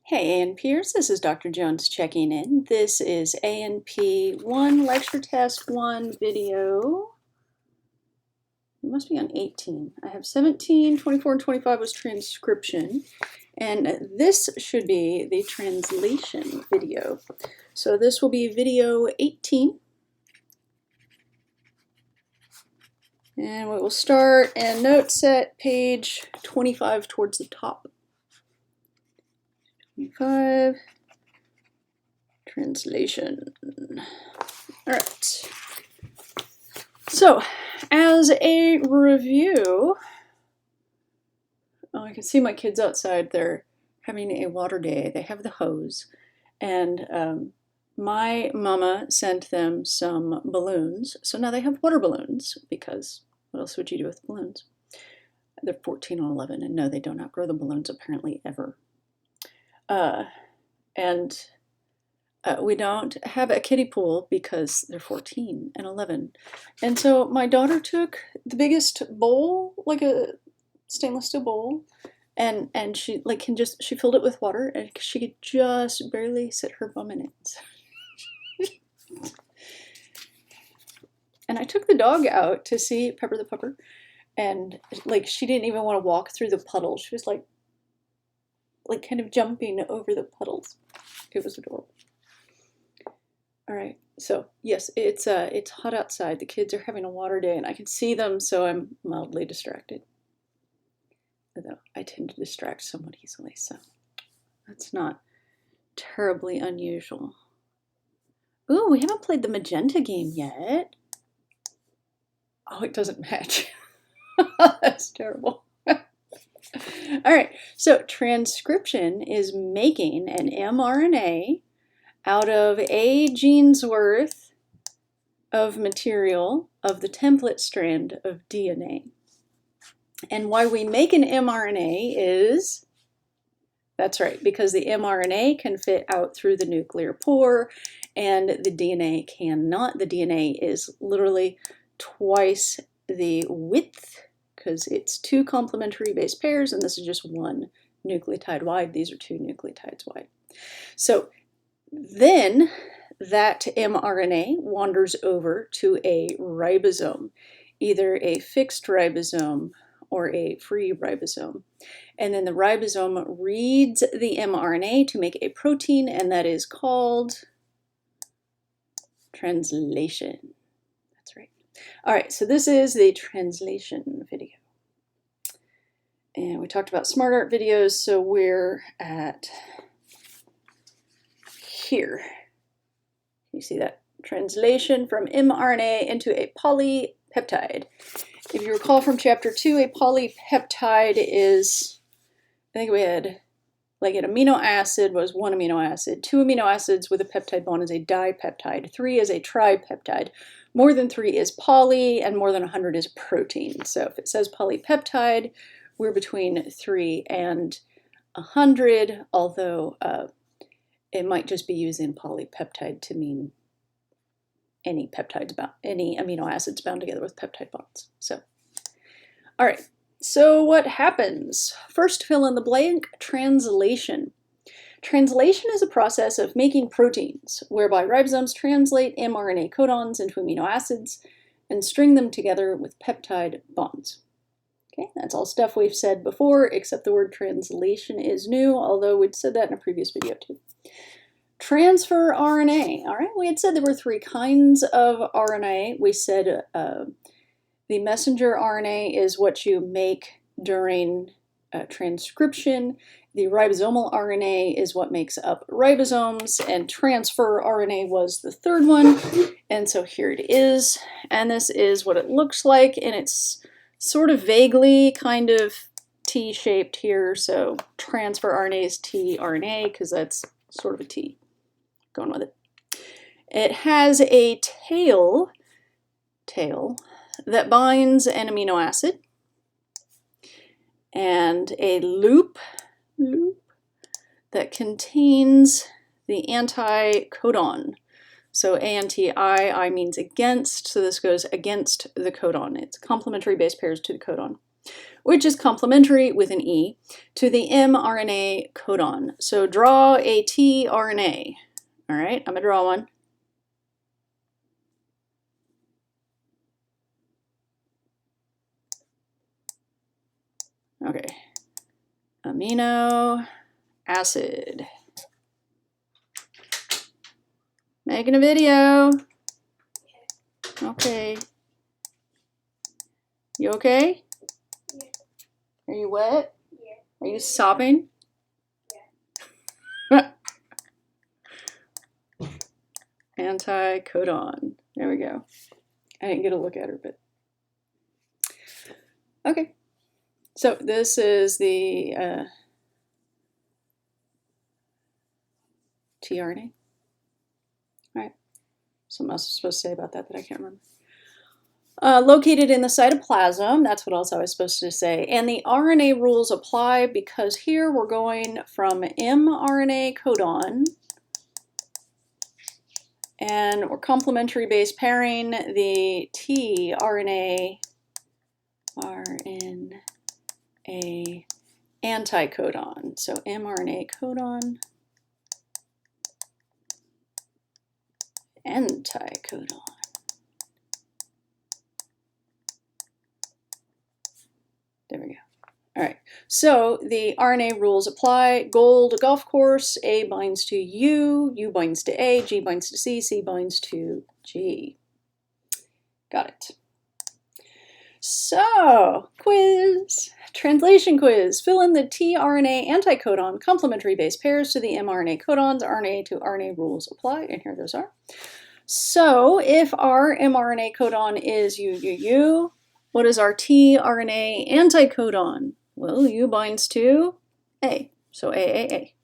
Hey ANPers, this is Dr. Jones checking in. This is ANP 1 Lecture Test 1 video. It must be on 18. I have 17, 24, and 25 was transcription. And this should be the translation video. So this will be video 18. And we will start in Noteset page 25 towards the top. 25, translation. All right. So, as a review, I can see my kids outside. They're having a water day. They have the hose. And my mama sent them some balloons. So now they have water balloons because what else would you do with balloons? They're 14 and 11, and no, they don't outgrow the balloons apparently ever. We don't have a kiddie pool because they're 14 and 11. And so my daughter took the biggest bowl, like a stainless steel bowl, and she she filled it with water, and she could just barely sit her bum in it. And I took the dog out to see Pepper the Pupper, and she didn't even want to walk through the puddles. She was like kind of jumping over the puddles. It was adorable. All right, so yes, it's hot outside. The kids are having a water day, and I can see them, so I'm mildly distracted. Although I tend to distract somewhat easily, so that's not terribly unusual. Ooh, we haven't played the magenta game yet. Oh, it doesn't match. That's terrible. All right, so transcription is making an mRNA out of a gene's worth of material of the template strand of DNA. And why we make an mRNA is, that's right, because the mRNA can fit out through the nuclear pore and the DNA cannot. The DNA is literally twice the width because it's 2 complementary base pairs, and this is just 1 nucleotide wide. These are 2 nucleotides wide. So then that mRNA wanders over to a ribosome, either a fixed ribosome or a free ribosome. And then the ribosome reads the mRNA to make a protein, and that is called translation. That's right. All right, so this is the translation video. And we talked about smart art videos, so we're at here. You see that? Translation from mRNA into a polypeptide. If you recall from chapter 2, a polypeptide is, I think we had, like an amino acid was 1 amino acid. 2 amino acids with a peptide bond is a dipeptide. 3 is a tripeptide. More than 3 is poly, and more than 100 is protein. So if it says polypeptide, we're between 3 and 100, although it might just be using polypeptide to mean any peptides any amino acids bound together with peptide bonds. So, all right. So what happens? First, fill in the blank, translation. Translation is a process of making proteins, whereby ribosomes translate mRNA codons into amino acids and string them together with peptide bonds. Okay, that's all stuff we've said before, except the word translation is new, although we'd said that in a previous video too. Transfer RNA. All right, we had said there were 3 kinds of RNA. We said the messenger RNA is what you make during transcription. The ribosomal RNA is what makes up ribosomes, and transfer RNA was the 3rd one. And so here it is, and this is what it looks like, and it's sort of vaguely kind of T-shaped here. So transfer RNA is tRNA because that's sort of a T. Going with it. It has a tail that binds an amino acid, and a loop that contains the anticodon. So I means against, so this goes against the codon. It's complementary base pairs to the codon. which is complementary with an E to the mRNA codon. So draw a tRNA. All right, I'm gonna draw one. Okay, amino acid. Making a video. Okay. You okay? Yeah. Are you wet? Yeah. Are you sobbing? Yeah. Anticodon. There we go. I didn't get a look at her, but okay. So this is the tRNA. All right. Something else I was supposed to say about that I can't remember. Located in the cytoplasm, that's what else I was supposed to say. And the RNA rules apply because here we're going from mRNA codon, and we're complementary base pairing the tRNA anticodon. So mRNA codon, anticodon. There we go. All right, so the RNA rules apply. Gold golf course, A binds to U, U binds to A, G binds to C, C binds to G. Got it. So, quiz. Translation quiz. Fill in the tRNA anticodon complementary base pairs to the mRNA codons. RNA to RNA rules apply, and here those are. So, if our mRNA codon is UUU, what is our tRNA anticodon? Well, U binds to A, so AAA.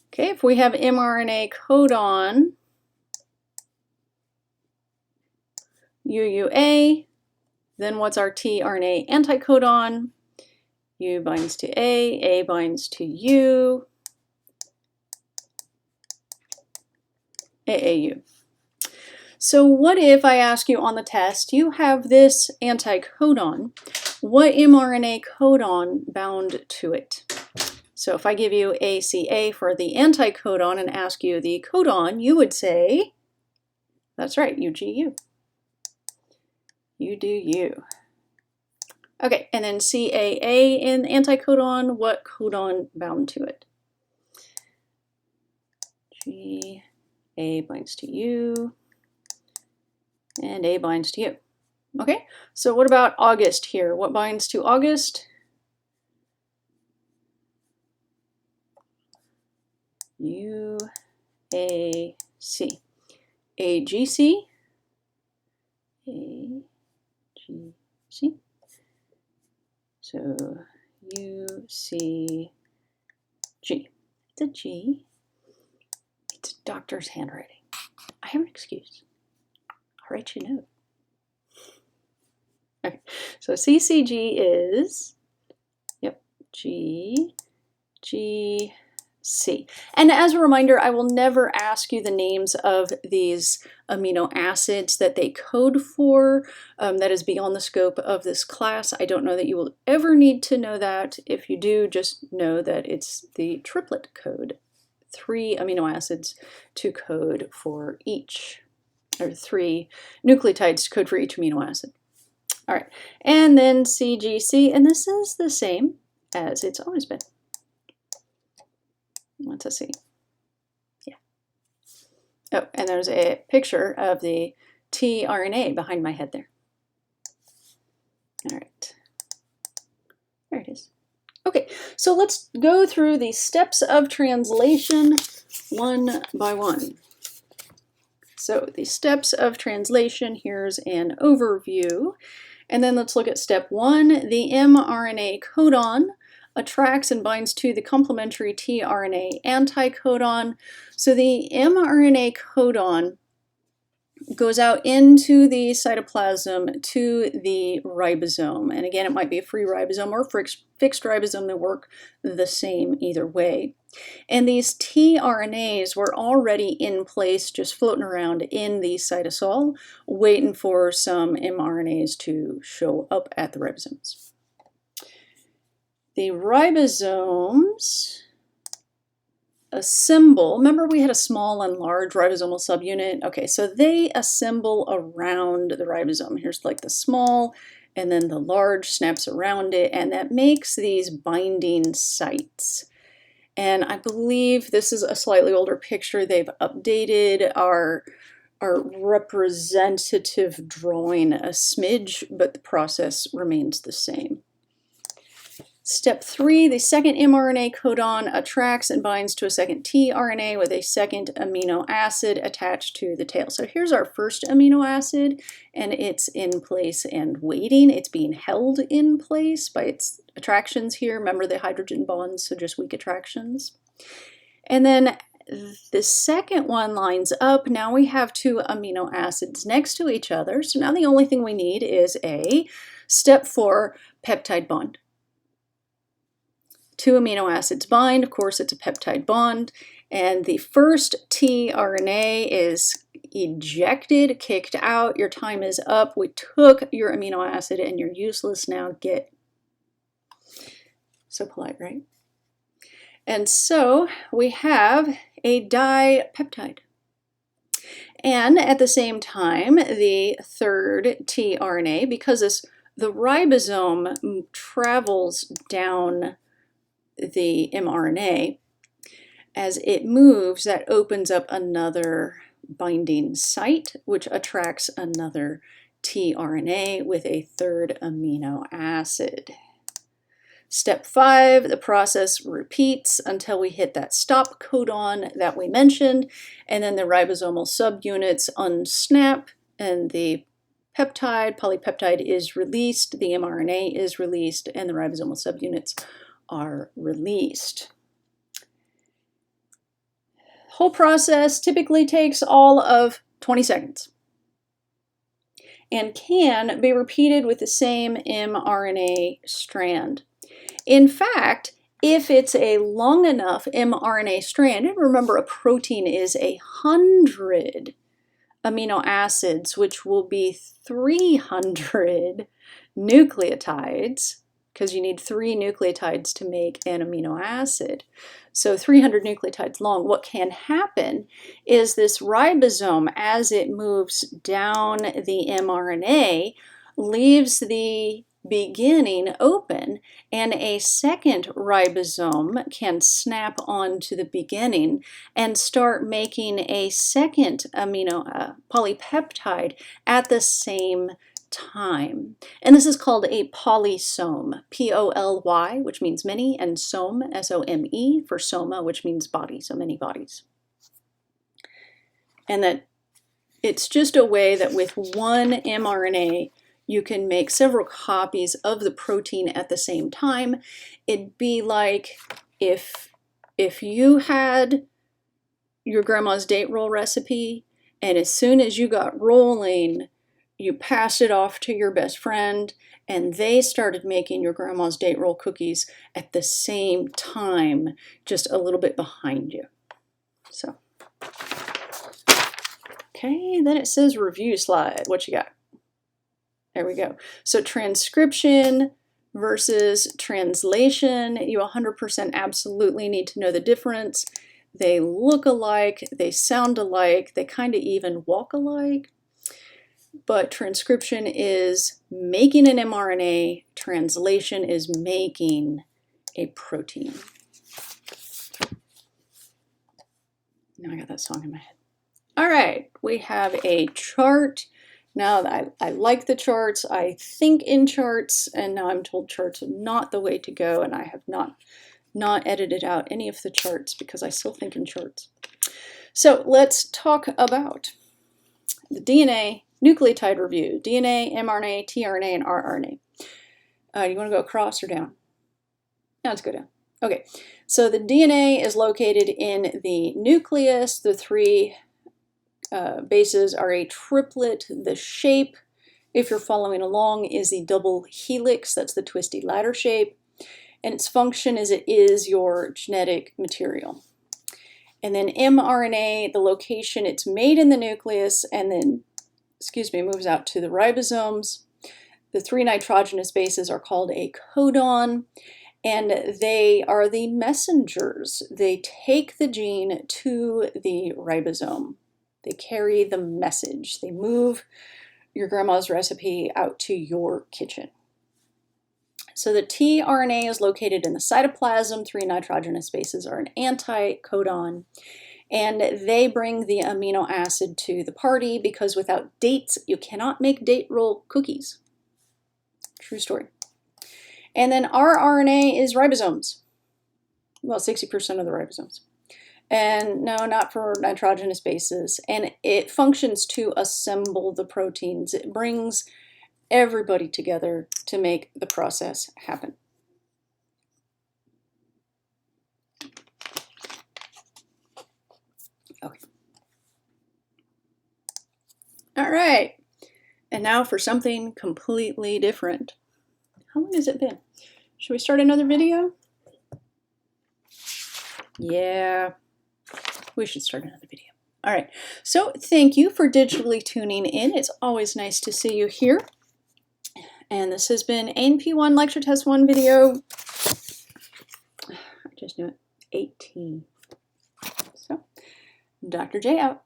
Okay, if we have mRNA codon UUA, then what's our tRNA anticodon? U binds to A binds to U, AAU. So what if I ask you on the test, you have this anticodon, what mRNA codon bound to it? So if I give you ACA for the anticodon and ask you the codon, you would say, that's right, UGU. You do you. Okay, and then CAA in anticodon, what codon bound to it? G, A binds to U, and A binds to U. Okay, so what about August here? What binds to August? U, A, C. AGC, A, G, C. So U, C, G. It's a G. It's a doctor's handwriting. I have an excuse. I'll write you a note. Okay, so CCG is, yep, G, G, C. And as a reminder, I will never ask you the names of these amino acids that they code for. That is beyond the scope of this class. I don't know that you will ever need to know that. If you do, just know that it's the triplet code. 3 amino acids to code for each, or 3 nucleotides to code for each amino acid. All right, and then CGC, and this is the same as it's always been. What's a C? Yeah. Oh, and there's a picture of the tRNA behind my head there. All right. There it is. Okay, so let's go through the steps of translation one by one. So the steps of translation, here's an overview. And then let's look at step 1. The mRNA codon attracts and binds to the complementary tRNA anticodon. So the mRNA codon goes out into the cytoplasm to the ribosome. And again, it might be a free ribosome or fixed ribosome that work the same either way. And these tRNAs were already in place, just floating around in the cytosol, waiting for some mRNAs to show up at the ribosomes. The ribosomes assemble, remember we had a small and large ribosomal subunit? Okay, so they assemble around the ribosome. Here's like the small, and then the large snaps around it, and that makes these binding sites. And I believe this is a slightly older picture. They've updated our representative drawing a smidge, but the process remains the same. Step 3, the second mRNA codon attracts and binds to a second tRNA with a second amino acid attached to the tail. So here's our first amino acid, and it's in place and waiting. It's being held in place by its attractions here. Remember the hydrogen bonds, so just weak attractions. And then the second one lines up. Now we have 2 amino acids next to each other. So now the only thing we need is a step 4 peptide bond. 2 amino acids bind, of course it's a peptide bond, and the first tRNA is ejected, kicked out, your time is up, we took your amino acid and you're useless now, get. So polite, right? And so we have a dipeptide. And at the same time, the third tRNA, because the ribosome travels down the mRNA, as it moves, that opens up another binding site, which attracts another tRNA with a third amino acid. Step 5, the process repeats until we hit that stop codon that we mentioned, and then the ribosomal subunits unsnap, and the polypeptide is released, the mRNA is released, and the ribosomal subunits are released. Whole process typically takes all of 20 seconds and can be repeated with the same mRNA strand. In fact, if it's a long enough mRNA strand, and remember a protein is 100 amino acids, which will be 300 nucleotides, because you need 3 nucleotides to make an amino acid. So 300 nucleotides long. What can happen is this ribosome, as it moves down the mRNA, leaves the beginning open, and a second ribosome can snap onto the beginning and start making a second polypeptide at the same time. And this is called a polysome, P-O-L-Y, which means many, and some, S-O-M-E, for soma, which means body, so many bodies. And that it's just a way that with one mRNA, you can make several copies of the protein at the same time. It'd be like if you had your grandma's date roll recipe, and as soon as you got rolling, you passed it off to your best friend, and they started making your grandma's date roll cookies at the same time, just a little bit behind you. So, okay, then it says review slide. What you got? There we go. So transcription versus translation, you 100% absolutely need to know the difference. They look alike, they sound alike, they kind of even walk alike. But transcription is making an mRNA, translation is making a protein. Now I got that song in my head. All right, we have a chart. Now I like the charts, I think in charts, and now I'm told charts are not the way to go, and I have not edited out any of the charts because I still think in charts. So let's talk about the DNA nucleotide review, DNA, mRNA, tRNA, and rRNA. You want to go across or down? No, let's go down. Okay, so the DNA is located in the nucleus. The 3 bases are a triplet. The shape, if you're following along, is the double helix. That's the twisty ladder shape. And its function is it is your genetic material. And then mRNA, the location, it's made in the nucleus and then, moves out to the ribosomes. The 3 nitrogenous bases are called a codon, and they are the messengers. They take the gene to the ribosome. They carry the message. They move your grandma's recipe out to your kitchen. So the tRNA is located in the cytoplasm. 3 nitrogenous bases are an anticodon, and they bring the amino acid to the party because without dates, you cannot make date roll cookies. True story. And then rRNA is ribosomes. Well, 60% of the ribosomes. And no, not for nitrogenous bases. And it functions to assemble the proteins. It brings everybody together to make the process happen. Okay. All right. And now for something completely different. How long has it been? Should we start another video? Yeah, we should start another video. All right, so thank you for digitally tuning in. It's always nice to see you here. And this has been NP1 Lecture Test 1 video. I just knew it, 18. So, Dr. J out.